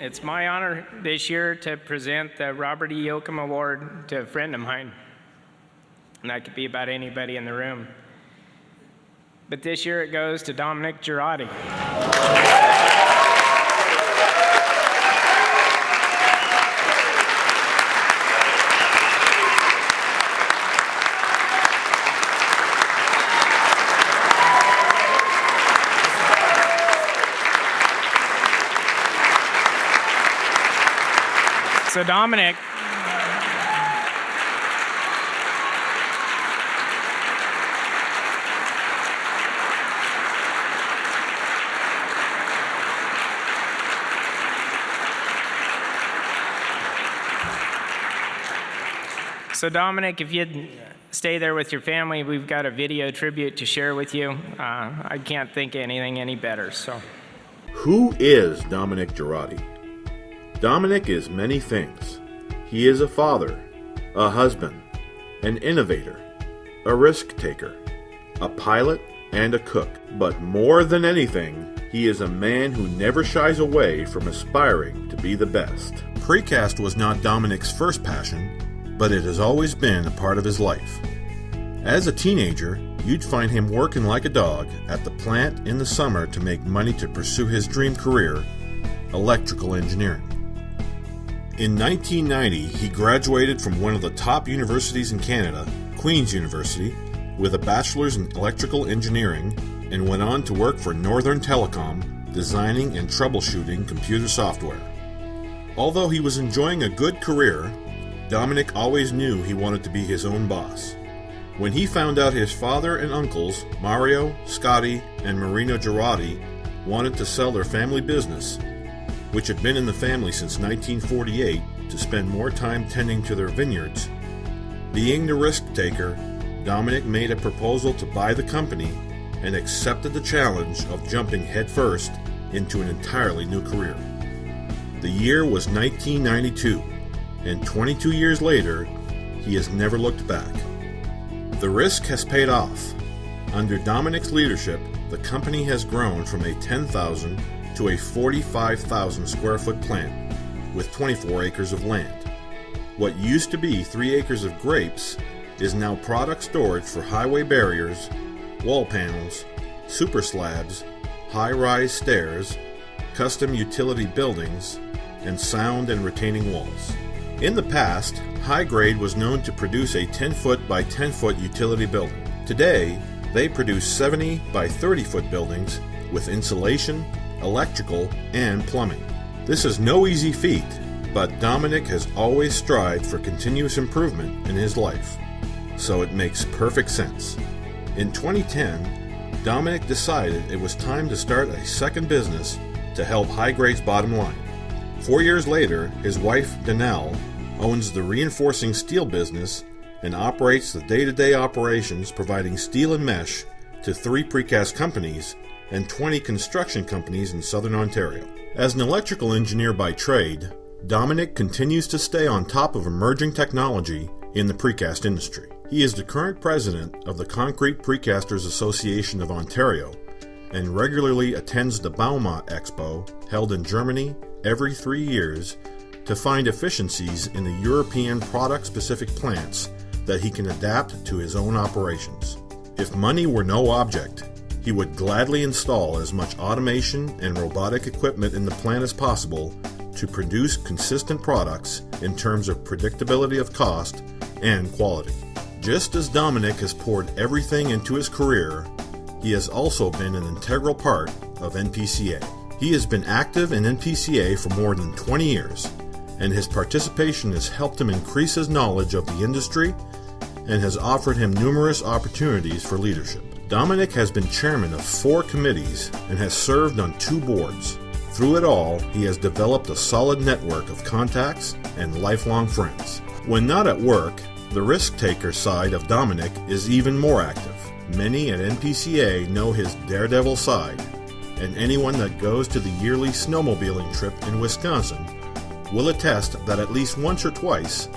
It's my honor this year to present the Robert E. Yoakum Award to a friend of mine. And that could be about anybody in the room. But this year it goes to Dominic Girotti. So Dominic, if you'd stay there with your family, we've got a video tribute to share with you. I can't think of anything any better. So, who is Dominic Girotti? Dominic is many things. He is a father, a husband, an innovator, a risk taker, a pilot, and a cook. But more than anything, he is a man who never shies away from aspiring to be the best. Precast was not Dominic's first passion, but it has always been a part of his life. As a teenager, you'd find him working like a dog at the plant in the summer to make money to pursue his dream career, electrical engineering. In 1990, he graduated from one of the top universities in Canada, Queen's University, with a bachelor's in electrical engineering, and went on to work for Northern Telecom, designing and troubleshooting computer software. Although he was enjoying a good career, Dominic always knew he wanted to be his own boss. When he found out his father and uncles, Mario, Scotty, and Marino Girotti, wanted to sell their family business, which had been in the family since 1948, to spend more time tending to their vineyards, being the risk taker, Dominic made a proposal to buy the company and accepted the challenge of jumping headfirst into an entirely new career. The year was 1992, and 22 years later, he has never looked back. The risk has paid off. Under Dominic's leadership, the company has grown from a 10,000 to a 45,000 square foot plant with 24 acres of land. What used to be 3 acres of grapes is now product storage for highway barriers, wall panels, super slabs, high-rise stairs, custom utility buildings, and sound and retaining walls. In the past, High Grade was known to produce a 10-foot by 10-foot utility building. Today, they produce 70 by 30-foot buildings with insulation, electrical, and plumbing. This is no easy feat, but Dominic has always strived for continuous improvement in his life, so it makes perfect sense. In 2010, Dominic decided it was time to start a second business to help High Grade's bottom line. 4 years later, his wife, Danelle, owns the reinforcing steel business and operates the day-to-day operations, providing steel and mesh to 3 precast companies and 20 construction companies in southern Ontario. As an electrical engineer by trade, Dominic continues to stay on top of emerging technology in the precast industry. He is the current president of the Concrete Precasters Association of Ontario and regularly attends the Bauma Expo, held in Germany every 3 years, to find efficiencies in the European product-specific plants that he can adapt to his own operations. If money were no object, he would gladly install as much automation and robotic equipment in the plant as possible to produce consistent products in terms of predictability of cost and quality. Just as Dominic has poured everything into his career, he has also been an integral part of NPCA. He has been active in NPCA for more than 20 years, and his participation has helped him increase his knowledge of the industry and has offered him numerous opportunities for leadership. Dominic has been chairman of 4 committees and has served on 2 boards. Through it all, he has developed a solid network of contacts and lifelong friends. When not at work, the risk-taker side of Dominic is even more active. Many at NPCA know his daredevil side, and anyone that goes to the yearly snowmobiling trip in Wisconsin will attest that at least once or twice,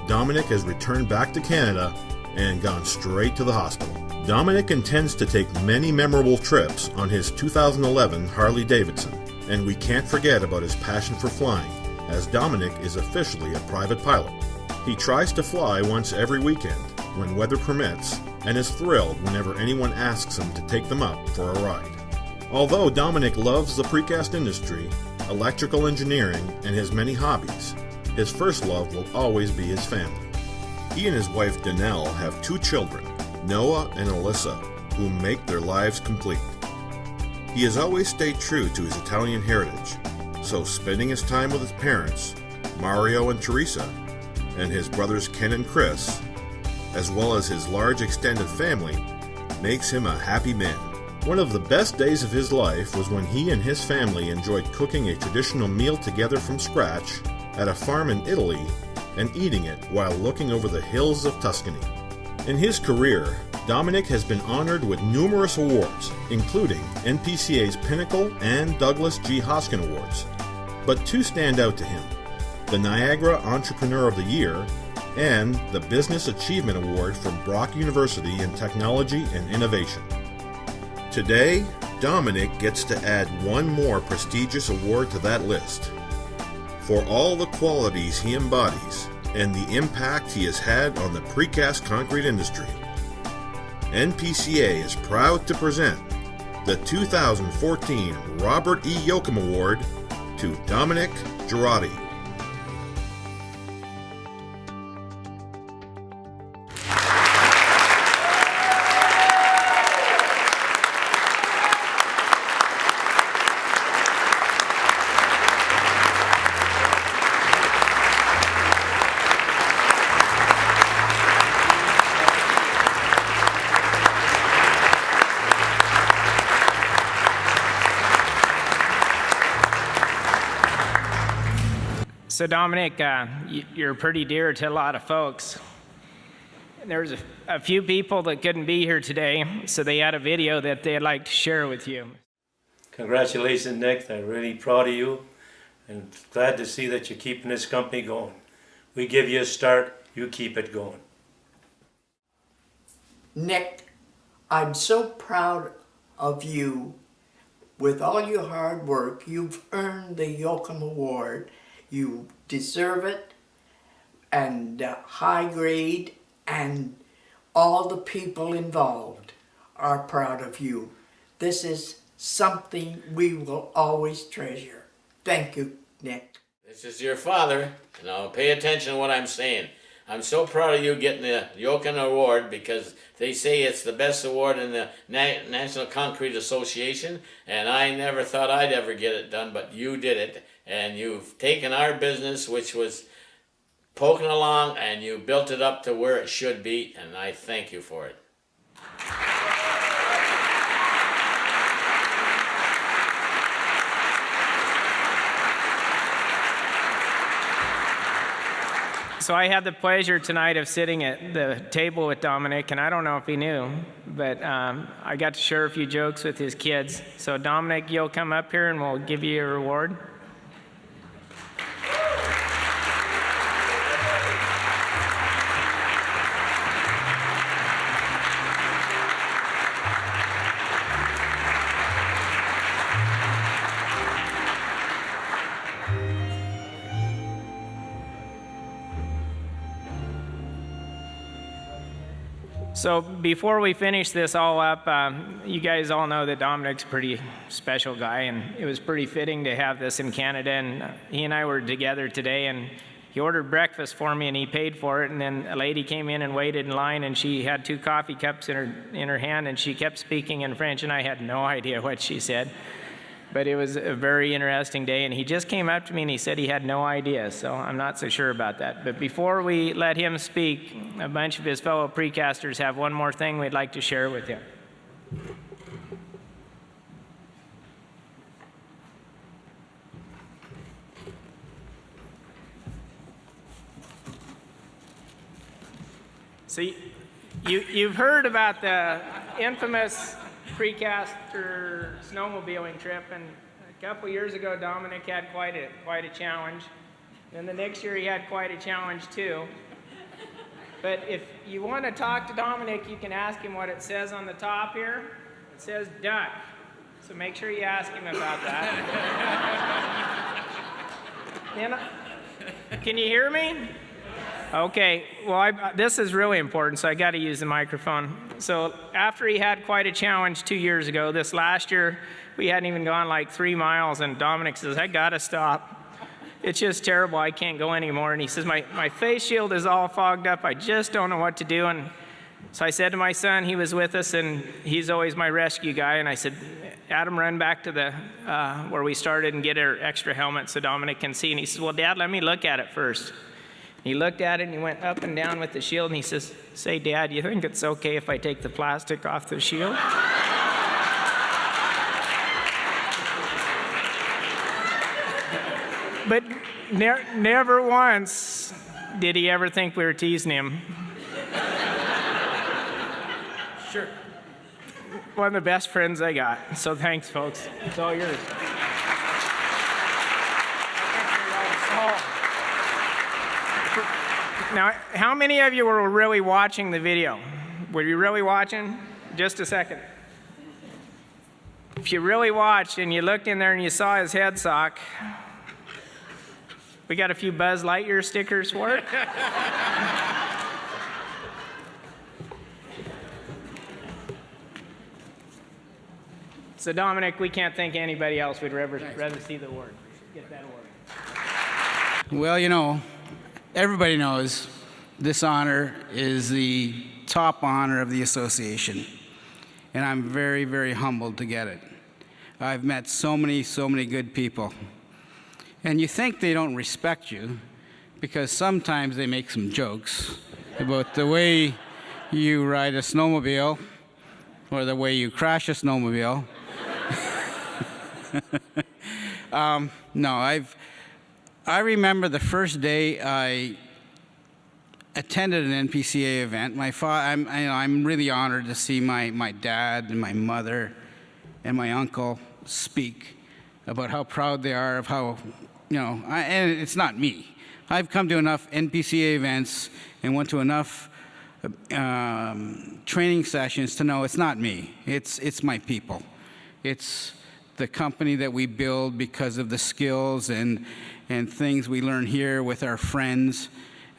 Dominic has returned back to Canada and gone straight to the hospital. Dominic intends to take many memorable trips on his 2011 Harley-Davidson, And we can't forget about his passion for flying, as Dominic is officially a private pilot. He tries to fly once every weekend, when weather permits, and is thrilled whenever anyone asks him to take them up for a ride. Although Dominic loves the precast industry, electrical engineering, and his many hobbies, his first love will always be his family. He and his wife Danelle have 2 children, Noah and Alyssa, who make their lives complete. He has always stayed true to his Italian heritage, so spending his time with his parents, Mario and Teresa, and his brothers Ken and Chris, as well as his large extended family, makes him a happy man. One of the best days of his life was when he and his family enjoyed cooking a traditional meal together from scratch at a farm in Italy and eating it while looking over the hills of Tuscany. In his career, Dominic has been honored with numerous awards, including NPCA's Pinnacle and Douglas G. Hoskin Awards. But 2 stand out to him: the Niagara Entrepreneur of the Year and the Business Achievement Award from Brock University in Technology and Innovation. Today, Dominic gets to add one more prestigious award to that list for all the qualities he embodies and the impact he has had on the precast concrete industry. NPCA is proud to present the 2014 Robert E. Yoakum Award to Dominic Girotti. So Dominic, you're pretty dear to a lot of folks. There's a few people that couldn't be here today, so they had a video that they'd like to share with you. Congratulations, Nick. I'm really proud of you and glad to see that you're keeping this company going. We give you a start, you keep it going. Nick, I'm so proud of you. With all your hard work, you've earned the Yoakum Award. You deserve it, and high grade, and all the people involved are proud of you. This is something we will always treasure. Thank you, Nick. This is your father. Now pay attention to what I'm saying. I'm so proud of you getting the Yoakum Award because they say it's the best award in the National Concrete Association, and I never thought I'd ever get it done, but you did it. And you've taken our business, which was poking along, and you built it up to where it should be, and I thank you for it. So I had the pleasure tonight of sitting at the table with Dominic, and I don't know if he knew, but I got to share a few jokes with his kids. So Dominic, you'll come up here and we'll give you a reward. So before we finish this all up, you guys all know that Dominic's a pretty special guy, and it was pretty fitting to have this in Canada. And he and I were together today, and he ordered breakfast for me, and he paid for it. And then a lady came in and waited in line, and she had 2 coffee cups in her hand, and she kept speaking in French, and I had no idea what she said. But it was a very interesting day, and he just came up to me and he said he had no idea, so I'm not so sure about that. But before we let him speak, a bunch of his fellow precasters have one more thing we'd like to share with you. So you've heard about the infamous Precaster snowmobiling trip, and a couple years ago Dominic had quite a challenge. Then the next year he had quite a challenge too. But if you want to talk to Dominic, you can ask him what it says on the top here. It says duck. So make sure you ask him about that. Can you hear me? Okay, well, this is really important, so I got to use the microphone. So after he had quite a challenge 2 years ago, this last year, we hadn't even gone like 3 miles, and Dominic says, I got to stop. It's just terrible. I can't go anymore. And he says, my face shield is all fogged up. I just don't know what to do. And so I said to my son, he was with us, and he's always my rescue guy. And I said, Adam, run back to the where we started and get our extra helmet so Dominic can see. And he says, well, Dad, let me look at it first. He looked at it, and he went up and down with the shield, and he says, say, Dad, you think it's okay if I take the plastic off the shield? But never once did he ever think we were teasing him. Sure. One of the best friends I got. So thanks, folks. It's all yours. Now, how many of you were really watching the video? Were you really watching? Just a second. If you really watched and you looked in there and you saw his head sock, we got a few Buzz Lightyear stickers for it. So Dominic, we can't think anybody else would rather see the award. Get that award. Well, you know, everybody knows this honor is the top honor of the association, and I'm very, very humbled to get it. I've met so many good people, and you think they don't respect you because sometimes they make some jokes about the way you ride a snowmobile or the way you crash a snowmobile. No, I remember the first day I attended an NPCA event. I'm really honored to see my dad and my mother and my uncle speak about how proud they are of how, and it's not me. I've come to enough NPCA events and went to enough training sessions to know it's not me. It's my people. It's the company that we build because of the skills and things we learn here with our friends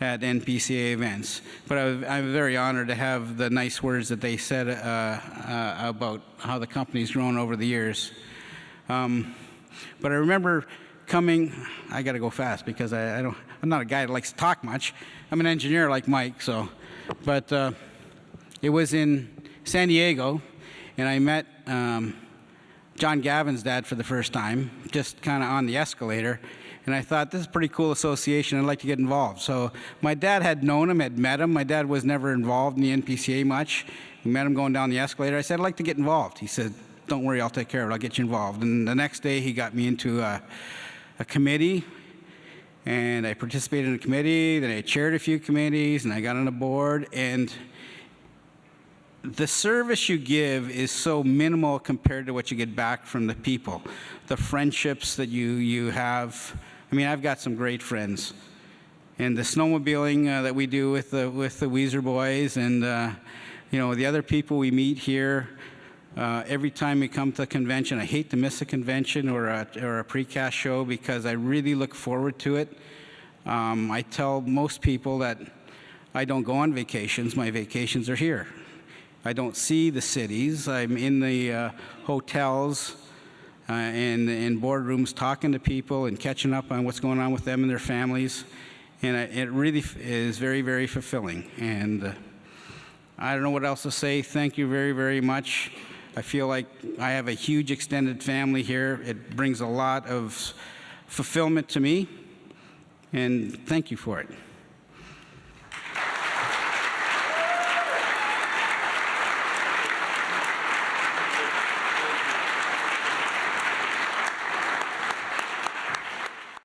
at NPCA events. But I'm very honored to have the nice words that they said about how the company's grown over the years. But I remember coming, I got to go fast because I'm not a guy that likes to talk much. I'm an engineer like Mike, so. But it was in San Diego, and I met John Gavin's dad for the first time, just kind of on the escalator. And I thought, this is a pretty cool association. I'd like to get involved. So my dad had known him, had met him. My dad was never involved in the NPCA much. We met him going down the escalator. I said, I'd like to get involved. He said, don't worry, I'll take care of it. I'll get you involved. And the next day, he got me into a committee. And I participated in a committee. Then I chaired a few committees. And I got on a board. And the service you give is so minimal compared to what you get back from the people. The friendships that you have. I mean, I've got some great friends. And the snowmobiling that we do with the Weezer boys and, the other people we meet here, every time we come to a convention, I hate to miss a convention or a Precast show because I really look forward to it. I tell most people that I don't go on vacations. My vacations are here. I don't see the cities. I'm in the hotels and in boardrooms talking to people and catching up on what's going on with them and their families. And it really is very, very fulfilling. And I don't know what else to say. Thank you very, very much. I feel like I have a huge extended family here. It brings a lot of fulfillment to me. And thank you for it.